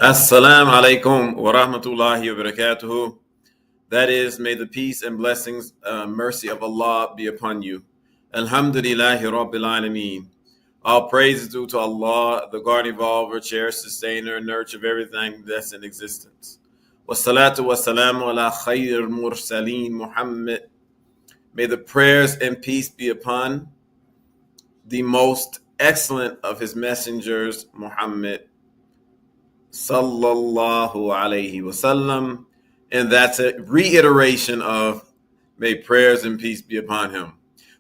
Assalamu alaikum wa rahmatullahi wa barakatuhu. That is, may the peace and blessings, mercy of Allah be upon you. Alhamdulillahi Rabbil Alameen. All praise is due to Allah, the guardian of all, cherished, sustainer, and nurture of everything that's in existence. Wassalatu wassalamu ala khair mursaleen Muhammad. May the prayers and peace be upon the most excellent of his messengers, Muhammad sallallahu alayhi wasallam, and that's a reiteration of may prayers and peace be upon him.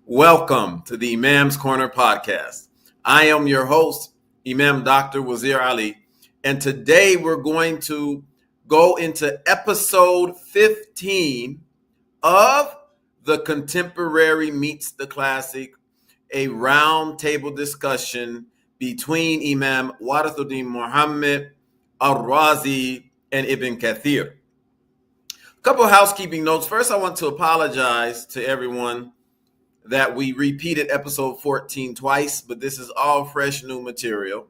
Welcome to the Imam's Corner podcast. I am your host, Imam Dr. Wazir Ali, and today we're going to go into episode 15 of The Contemporary Meets the Classic, a round table discussion between Imam Warithuddin Muhammad Al-Razi and Ibn Kathir. A couple of housekeeping notes. First, I want to apologize to everyone that we repeated episode 14 twice, but this is all fresh new material.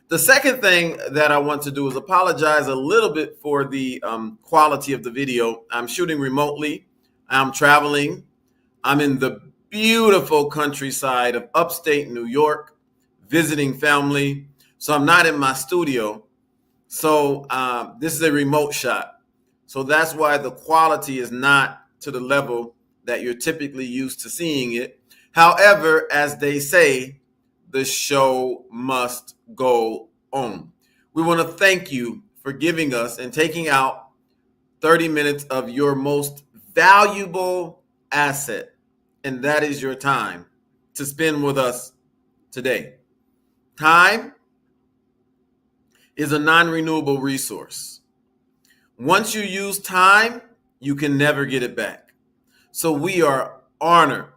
The second thing that I want to do is apologize a little bit for the quality of the video. I'm shooting remotely. I'm traveling. I'm in the beautiful countryside of upstate New York, visiting family. So I'm not in my studio. So this is a remote shot. So that's why the quality is not to the level that you're typically used to seeing it. However, as they say, the show must go on. We want to thank you for giving us and taking out 30 minutes of your most valuable asset, and that is your time to spend with us today. Time is a non-renewable resource. Once you use time, you can never get it back. So we are honored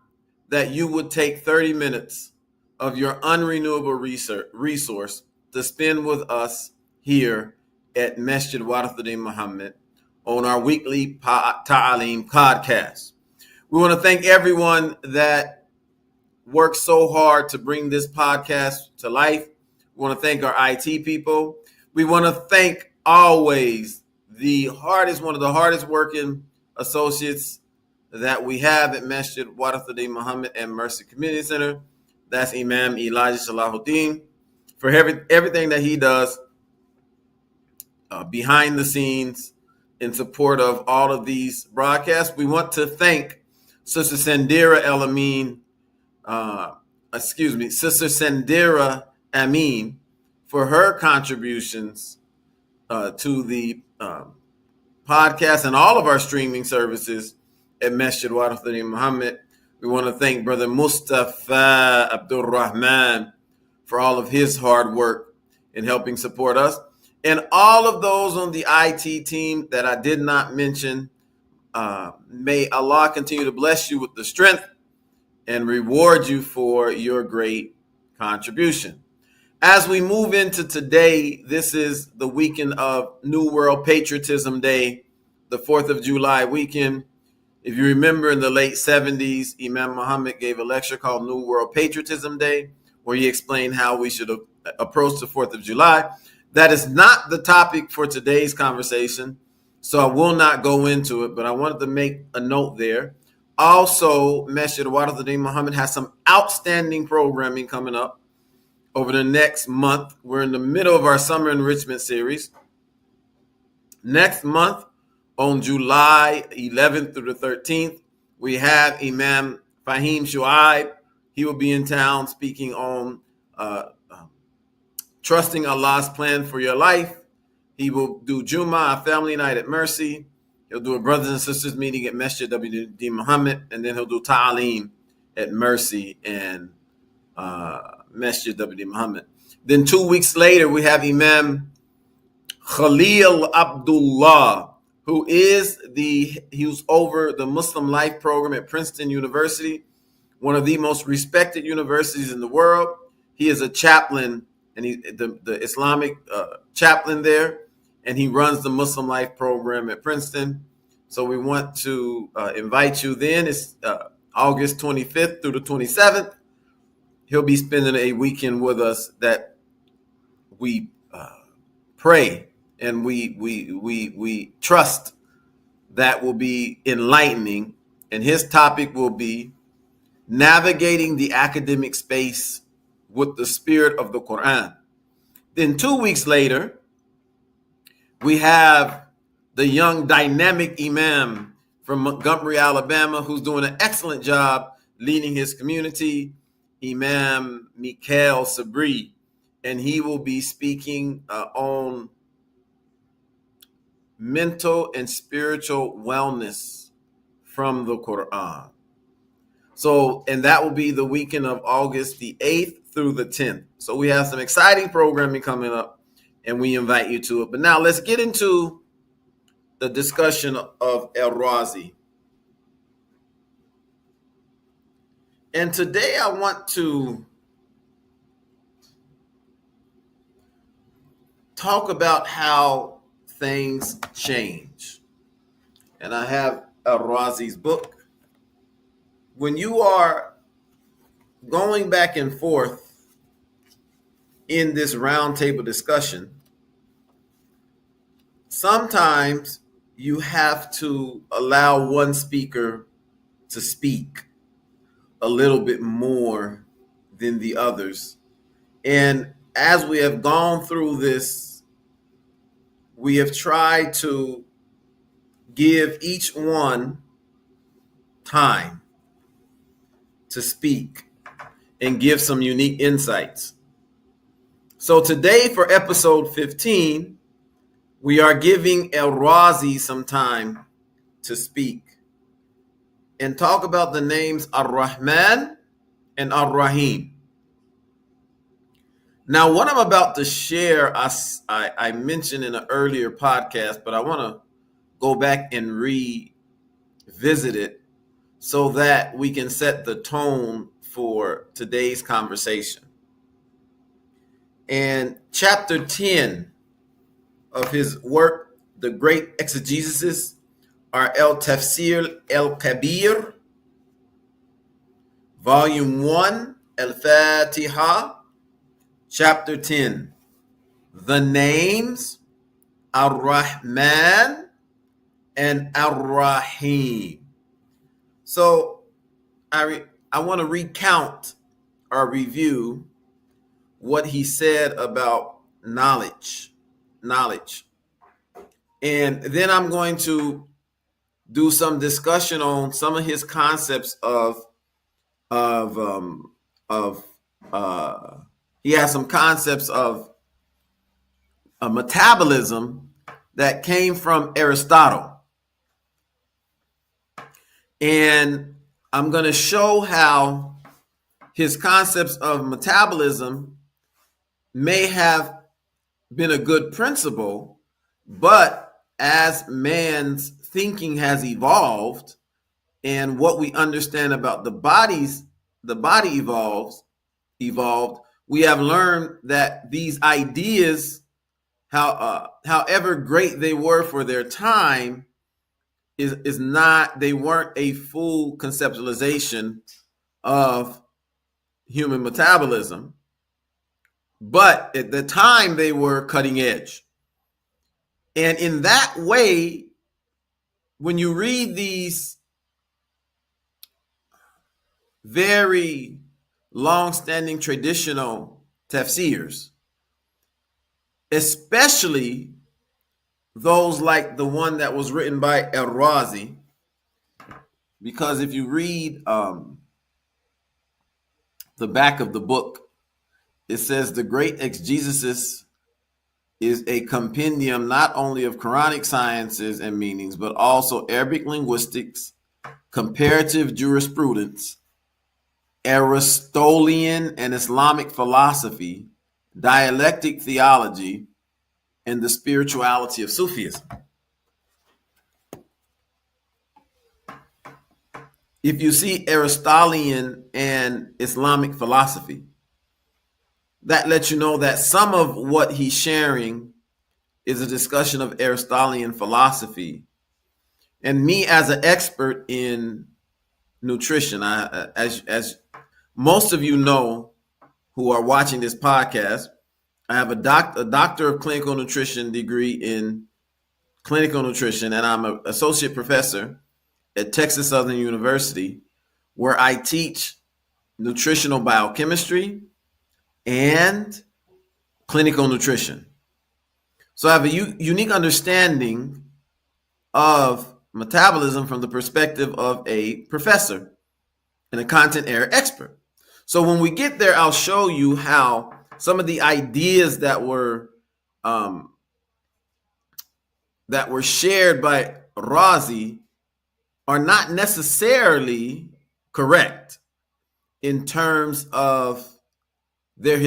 that you would take 30 minutes of your unrenewable resource to spend with us here at Masjid Warithuddin Muhammad on our weekly Taleem podcast. We want to thank everyone that worked so hard to bring this podcast to life. We want to thank our IT people. We want to thank always one of the hardest working associates that we have at Masjid Warithuddin Muhammad and Mercy Community Center. That's Imam Elijah Salahuddin for everything that he does behind the scenes in support of all of these broadcasts. We want to thank Sister Sandira Sister Sandira Amin for her contributions to the podcast and all of our streaming services at Masjid Warithuddin Muhammad. We want to thank Brother Mustafa Abdul Rahman for all of his hard work in helping support us. And all of those on the IT team that I did not mention, may Allah continue to bless you with the strength and reward you for your great contribution. As we move into today, this is the weekend of New World Patriotism Day, the 4th of July weekend. If you remember in the late 70s, Imam Muhammad gave a lecture called New World Patriotism Day, where he explained how we should approach the 4th of July. That is not the topic for today's conversation, so I will not go into it, but I wanted to make a note there. Also, Masjid Warithuddin Muhammad has some outstanding programming coming up over the next month. We're in the middle of our summer enrichment series. Next month, on July 11th through the 13th, we have Imam Fahim Shuaib. He will be in town speaking on trusting Allah's plan for your life. He will do Jummah, a family night at Mercy. He'll do a brothers and sisters meeting at Masjid Warithuddin Muhammad, and then he'll do Taleem at Mercy and Masjid Warithuddin Muhammad. Then 2 weeks later, we have Imam Khalil Abdullah, who was over the Muslim Life program at Princeton University, one of the most respected universities in the world. He is a chaplain, and the Islamic chaplain there, and he runs the Muslim Life program at Princeton. So we want to invite you then. It's August 25th through the 27th. He'll be spending a weekend with us that we pray and we trust that will be enlightening. And his topic will be navigating the academic space with the spirit of the Quran. Then 2 weeks later, we have the young dynamic Imam from Montgomery, Alabama, who's doing an excellent job leading his community, Imam Mikael Sabri. And he will be speaking on mental and spiritual wellness from the Quran. So, and that will be the weekend of August the 8th through the 10th. So we have some exciting programming coming up, and we invite you to it. But now let's get into the discussion of Al-Razi. And today I want to talk about how things change. And I have Al-Razi's book. When you are going back and forth in this roundtable discussion, sometimes you have to allow one speaker to speak a little bit more than the others. And as we have gone through this, we have tried to give each one time to speak and give some unique insights. So today for episode 15, we are giving Al-Razi some time to speak and talk about the names Ar-Rahman and Ar-Rahim. Now, what I'm about to share, I mentioned in an earlier podcast, but I want to go back and revisit it so that we can set the tone for today's conversation. And chapter 10 of his work, The Great Exegesis, are Al-Tafsir Al-Kabir, Volume 1, Al-Fatiha, Chapter 10, the names Ar-Rahman and Ar-Rahim. So I want to recount or review what he said about knowledge. And then I'm going to do some discussion on some of his concepts he has some concepts of metabolism that came from Aristotle. And I'm going to show how his concepts of metabolism may have been a good principle, but as man's thinking has evolved and what we understand about the body evolved, we have learned that these ideas, however great they were for their time, they weren't a full conceptualization of human metabolism, but at the time they were cutting edge. And in that way, when you read these very long-standing traditional tafsirs, especially those like the one that was written by Al-Razi, because if you read the back of the book, it says the Great Exegesis is a compendium not only of Quranic sciences and meanings, but also Arabic linguistics, comparative jurisprudence, Aristotelian and Islamic philosophy, dialectic theology, and the spirituality of Sufism. If you see Aristotelian and Islamic philosophy, that lets you know that some of what he's sharing is a discussion of Aristotelian philosophy. And me as an expert in nutrition, as most of you know who are watching this podcast, I have a doctor of clinical nutrition degree in clinical nutrition, and I'm an associate professor at Texas Southern University, where I teach nutritional biochemistry and clinical nutrition. So I have a unique understanding of metabolism from the perspective of a professor and a content area expert. So when we get there, I'll show you how some of the ideas that were shared by Razi are not necessarily correct in terms of their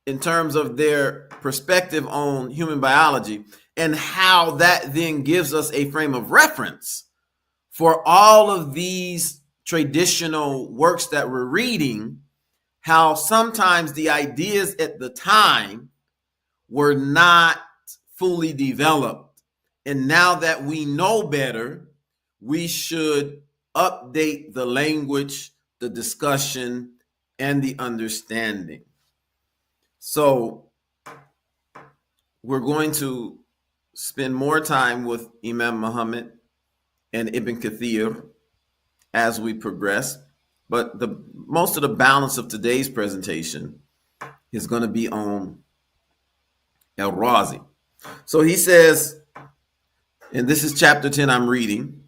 in terms of their perspective on human biology, and how that then gives us a frame of reference for all of these traditional works that we're reading, how sometimes the ideas at the time were not fully developed. And now that we know better, we should update the language, the discussion, and the understanding. So we're going to spend more time with Imam Muhammad and Ibn Kathir as we progress. But most of the balance of today's presentation is going to be on Al-Razi. So he says, and this is chapter 10 I'm reading,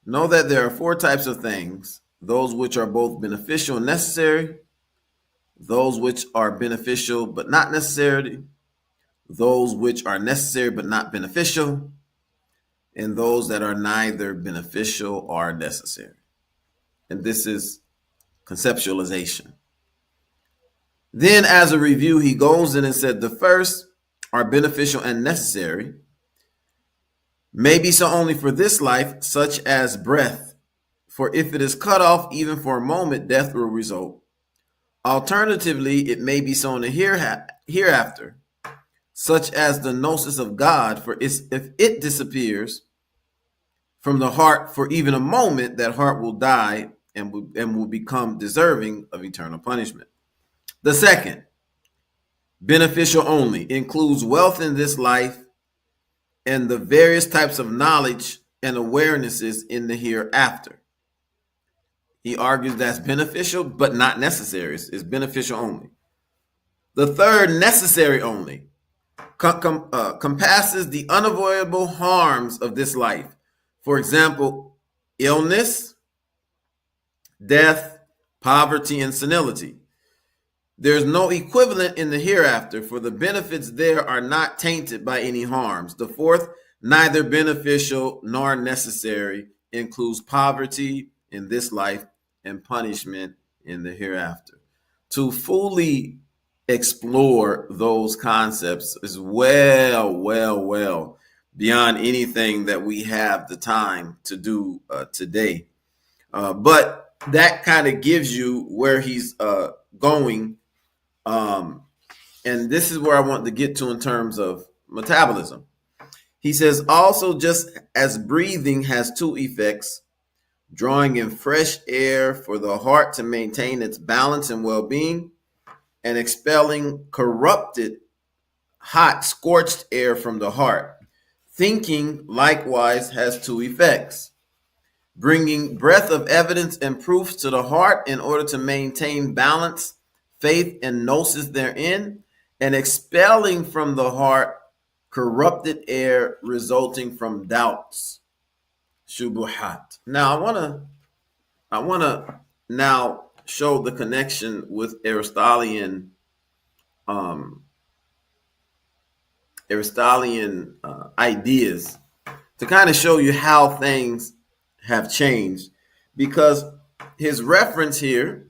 know that there are 4 types of things: those which are both beneficial and necessary, those which are beneficial but not necessary, those which are necessary but not beneficial, and those that are neither beneficial or necessary. And this is conceptualization. Then, as a review, he goes in and said the first are beneficial and necessary, maybe so only for this life, such as breath, for if it is cut off even for a moment, death will result. Alternatively, it may be so in the hereafter, such as the gnosis of God, for if it disappears from the heart for even a moment, that heart will die and will become deserving of eternal punishment. The second, beneficial only, includes wealth in this life and the various types of knowledge and awarenesses in the hereafter. He argues that's beneficial but not necessary. It's beneficial only. The third, necessary only, compasses the unavoidable harms of this life. For example, illness, death, poverty, and senility. There's no equivalent in the hereafter, for the benefits there are not tainted by any harms. The fourth, neither beneficial nor necessary, includes poverty in this life and punishment in the hereafter. To fully explore those concepts is well beyond anything that we have the time to do today. But that kind of gives you where he's going. And this is where I want to get to in terms of metabolism. He says, also, just as breathing has 2 effects, drawing in fresh air for the heart to maintain its balance and well-being, and expelling corrupted, hot, scorched air from the heart. Thinking likewise has 2 effects: bringing breath of evidence and proofs to the heart in order to maintain balance, faith, and gnosis therein, and expelling from the heart corrupted air resulting from doubts, shubuhat. Now, I wanna now show the connection with Aristotelian ideas to kind of show you how things have changed, because his reference here,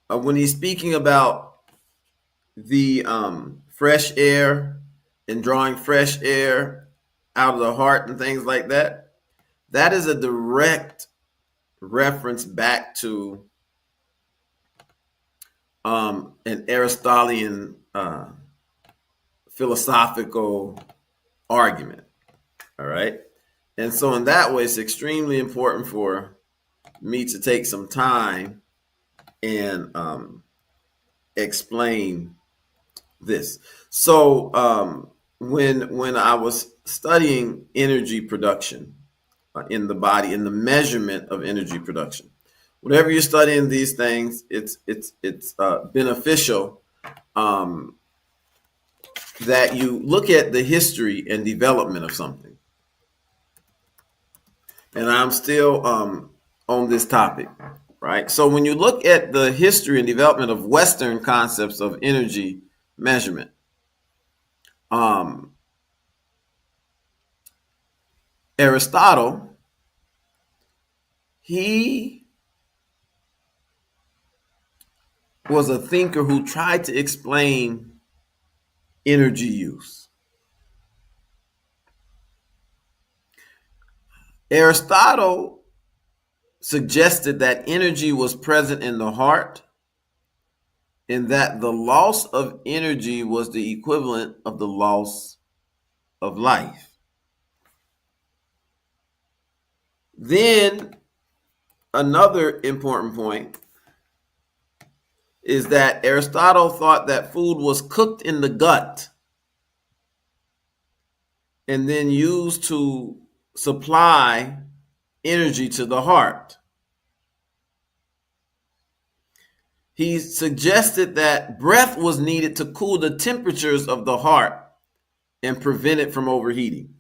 when he's speaking about the fresh air and drawing fresh air out of the heart and things like that, that is a direct reference back to an Aristotelian philosophical argument. All right. And so in that way, it's extremely important for me to take some time and explain this. So when I was studying energy production in the body, in the measurement of energy production, whenever you're studying these things, it's beneficial um, that you look at the history and development of something. And I'm still on this topic, right? So when you look at the history and development of Western concepts of energy measurement, Aristotle, he was a thinker who tried to explain energy use. Aristotle suggested that energy was present in the heart and that the loss of energy was the equivalent of the loss of life. Then another important point is that Aristotle thought that food was cooked in the gut and then used to supply energy to the heart. He suggested that breath was needed to cool the temperatures of the heart and prevent it from overheating.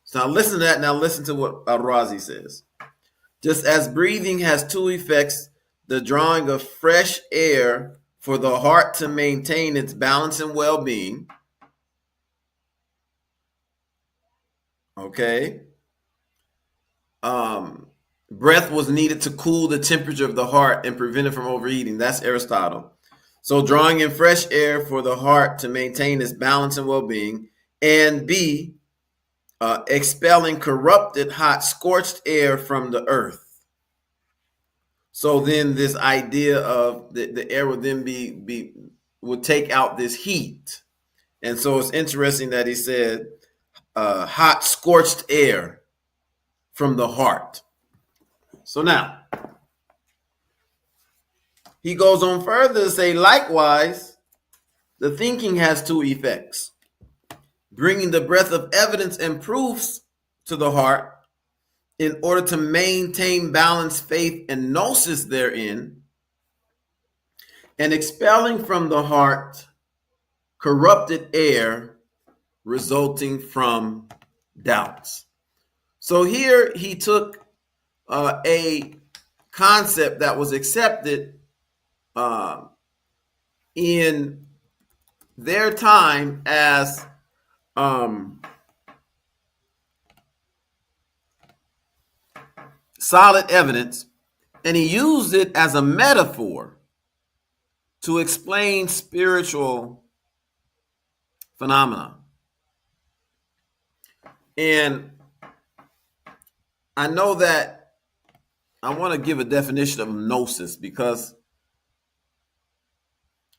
So now listen to that. Now listen to what Al-Razi says. Just as breathing has two effects, the drawing of fresh air for the heart to maintain its balance and well-being. Okay. Breath was needed to cool the temperature of the heart and prevent it from overheating. That's Aristotle. So drawing in fresh air for the heart to maintain its balance and well-being. And B, expelling corrupted, hot, scorched air from the earth. So then this idea of the air would then would take out this heat. And so it's interesting that he said hot, scorched air from the heart. So now, he goes on further to say, likewise, the thinking has two effects. Bringing the breath of evidence and proofs to the heart in order to maintain balanced faith and gnosis therein, and expelling from the heart corrupted air resulting from doubts. So here he took a concept that was accepted in their time as solid evidence, and he used it as a metaphor to explain spiritual phenomena. And I know that I want to give a definition of gnosis because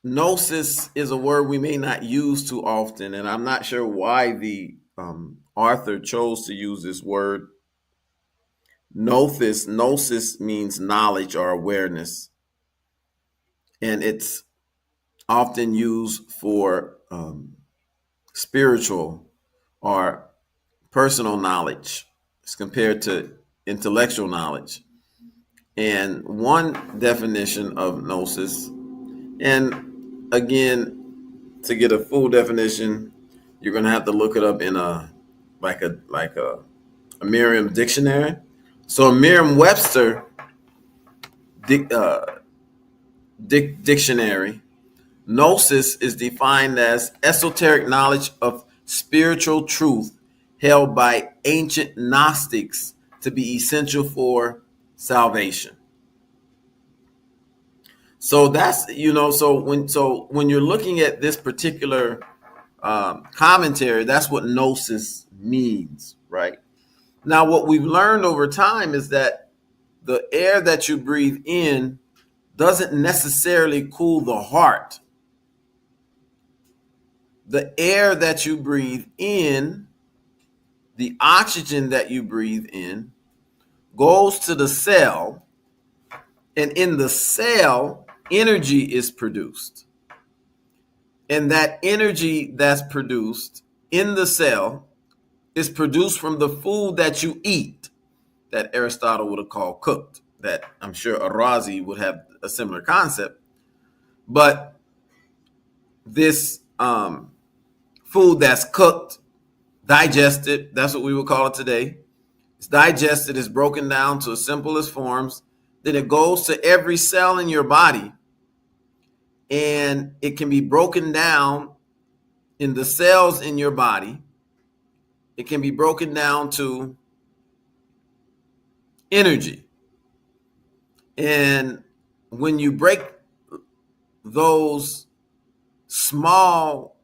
gnosis is a word we may not use too often, and I'm not sure why the author chose to use this word. Gnosis means knowledge or awareness, and it's often used for spiritual or personal knowledge as compared to intellectual knowledge. And one definition of gnosis, and again, to get a full definition, you're going to have to look it up in a Merriam dictionary. So a Merriam-Webster dictionary, gnosis is defined as esoteric knowledge of spiritual truth held by ancient Gnostics to be essential for salvation. So that's, so when you're looking at this particular commentary, that's what gnosis means, right? Now, what we've learned over time is that the air that you breathe in doesn't necessarily cool the heart. The air that you breathe in, the oxygen that you breathe in, goes to the cell, and in the cell, energy is produced. And that energy that's produced in the cell is produced from the food that you eat, that Aristotle would have called cooked, that I'm sure a Razi would have a similar concept. But this food that's cooked, digested, that's what we would call it today. It's digested, it's broken down to its simplest forms. Then it goes to every cell in your body, and it can be broken down in the cells in your body. It can be broken down to energy. And when you break those small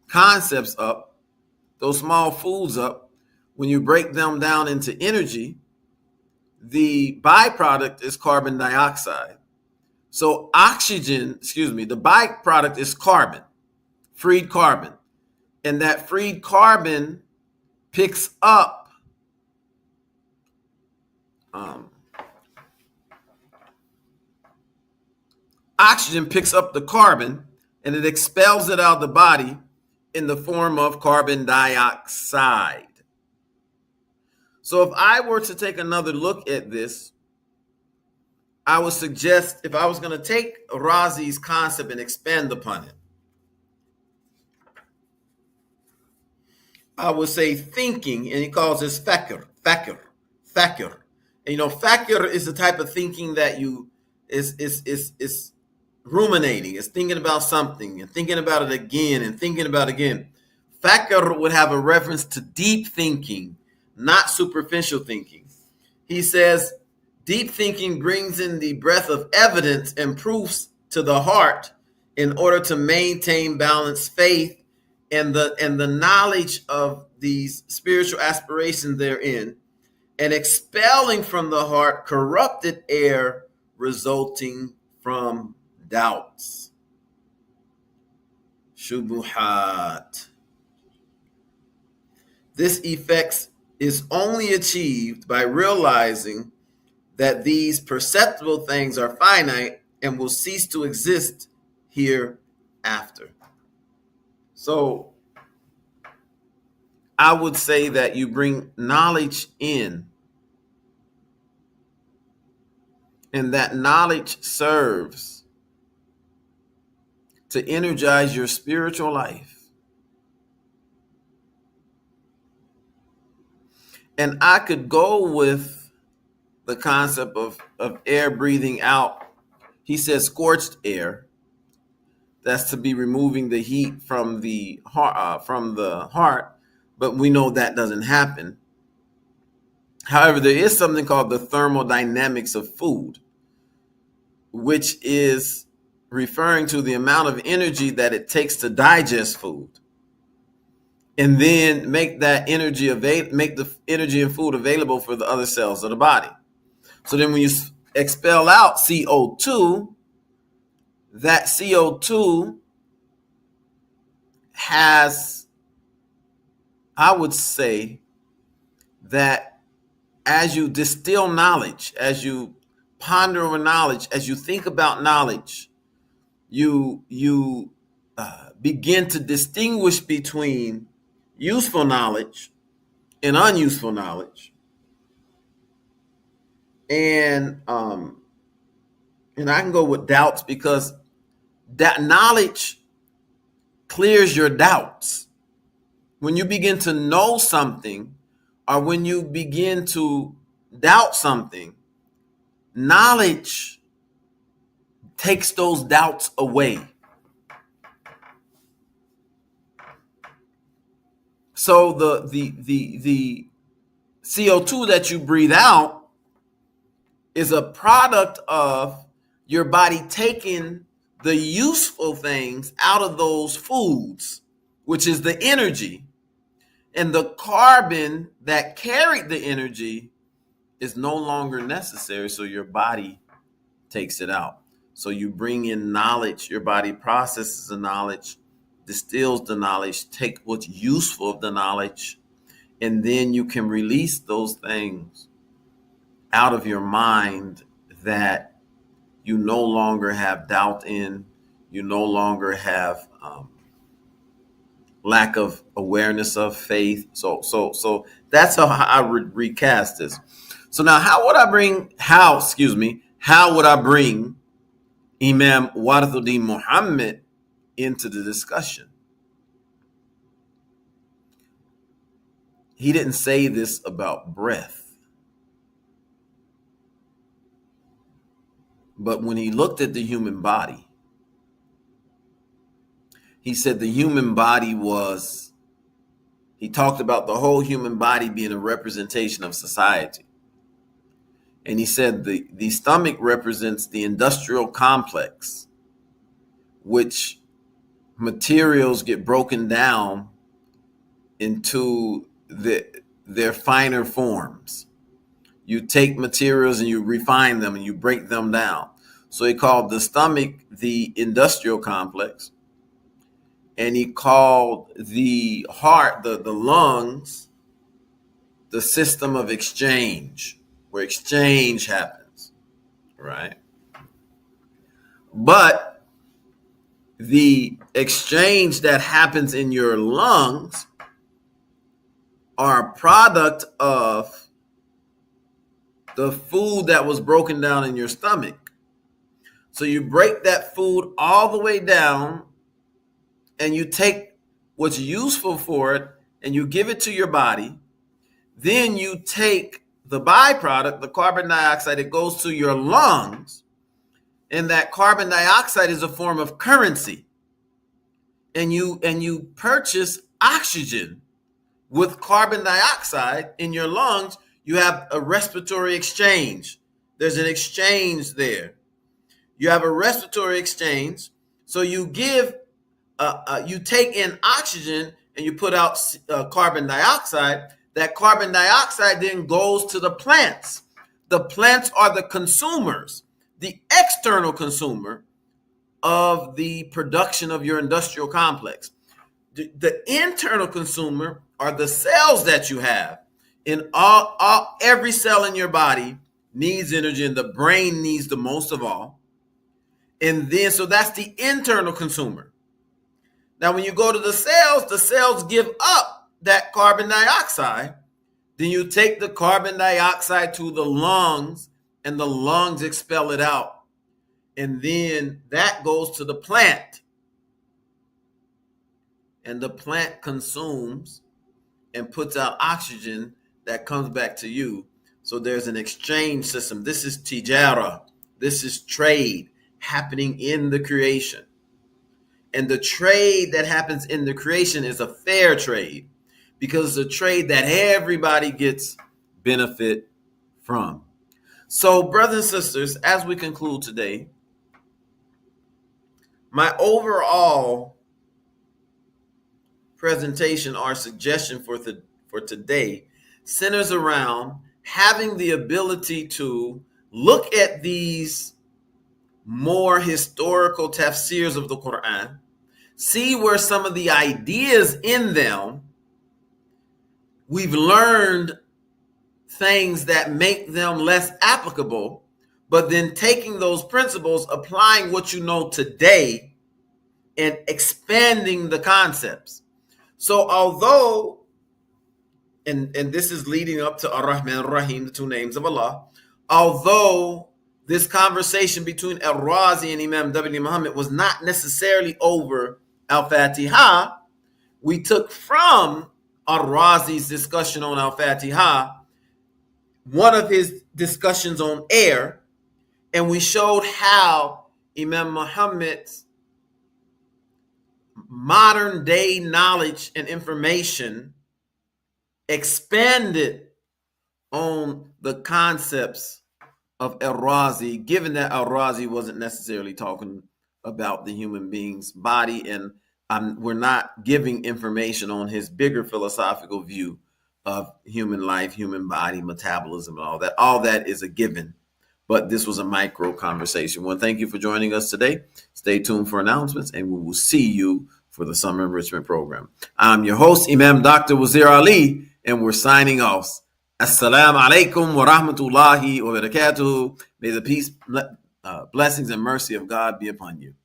concepts up, those small foods up, when you break them down into energy, the byproduct is carbon dioxide. So the byproduct is carbon, freed carbon. And that freed carbon picks up oxygen, picks up the carbon, and it expels it out of the body in the form of carbon dioxide. So if I were to take another look at this, I would suggest, if I was going to take Razi's concept and expand upon it, I would say thinking, and he calls this fakir. And fakir is the type of thinking that is ruminating. It's thinking about something and thinking about it again and thinking about it again. Fakir would have a reference to deep thinking, not superficial thinking. He says, deep thinking brings in the breadth of evidence and proofs to the heart in order to maintain balanced faith and the knowledge of these spiritual aspirations therein, and expelling from the heart corrupted air resulting from doubts. Shubuhat. This effect is only achieved by realizing that these perceptible things are finite and will cease to exist hereafter. So I would say that you bring knowledge in, and that knowledge serves to energize your spiritual life. And I could go with the concept of air breathing out. He says scorched air. That's to be removing the heat from the heart, but we know that doesn't happen. However, there is something called the thermodynamics of food, which is referring to the amount of energy that it takes to digest food, and then make the energy in food available for the other cells of the body. So then when you expel out CO2, that CO2 has, I would say, that as you distill knowledge, as you ponder over knowledge, as you think about knowledge, you begin to distinguish between useful knowledge and unuseful knowledge. And I can go with doubts, because that knowledge clears your doubts. When you begin to know something, or when you begin to doubt something, knowledge takes those doubts away. So the CO2 that you breathe out is a product of your body taking the useful things out of those foods, which is the energy, and the carbon that carried the energy is no longer necessary, so your body takes it out. So you bring in knowledge, your body processes the knowledge, distills the knowledge, take what's useful of the knowledge, and then you can release those things out of your mind that you no longer have doubt in, you no longer have lack of awareness of faith. So that's how I would recast this. So now, how would I bring Imam Warithuddin Muhammad into the discussion? He didn't say this about breath. But when he looked at the human body, he said the human body he talked about the whole human body being a representation of society. And he said the stomach represents the industrial complex, which materials get broken down into their finer forms. You take materials and you refine them and you break them down. So he called the stomach the industrial complex. And he called the heart, the lungs, the system of exchange, where exchange happens, right? But the exchange that happens in your lungs are a product of the food that was broken down in your stomach. So you break that food all the way down and you take what's useful for it and you give it to your body. Then you take the byproduct, the carbon dioxide, it goes to your lungs. And that carbon dioxide is a form of currency. And you purchase oxygen with carbon dioxide in your lungs. You have a respiratory exchange. There's an exchange there. You have a respiratory exchange. So you you take in oxygen and you put out carbon dioxide. That carbon dioxide then goes to the plants. The plants are the consumers, the external consumer of the production of your industrial complex. The internal consumer are the cells that you have. In every cell in your body needs energy, and the brain needs the most of all. And then, so that's the internal consumer. Now, when you go to the cells give up that carbon dioxide. Then you take the carbon dioxide to the lungs, and the lungs expel it out. And then that goes to the plant. And the plant consumes and puts out oxygen that comes back to you. So there's an exchange system. This is tijara. This is trade happening in the creation. And the trade that happens in the creation is a fair trade, because it's a trade that everybody gets benefit from. So, brothers and sisters, as we conclude today, my overall presentation or suggestion for today centers around having the ability to look at these more historical tafsirs of the Quran, see where some of the ideas in them we've learned things that make them less applicable, but then taking those principles, applying what you know today, and expanding the concepts. So although, and this is leading up to Ar-Rahman Ar-Rahim, the two names of Allah, although this conversation between Al-Razi and Imam W. Muhammad was not necessarily over Al-Fatiha, we took from Al-Razi's discussion on Al-Fatiha one of his discussions on air, and we showed how Imam Muhammad's modern day knowledge and information expanded on the concepts of Al-Razi, given that Al-Razi wasn't necessarily talking about the human being's body, and we're not giving information on his bigger philosophical view of human life, human body, metabolism, and all that. All that is a given, but this was a micro conversation. Well, thank you for joining us today. Stay tuned for announcements, and we will see you for the Summer Enrichment Program. I'm your host, Imam Dr. Wazir Ali, and we're signing off. Assalamu alaikum wa rahmatullahi wa barakatuhu. May the peace, blessings, and mercy of God be upon you.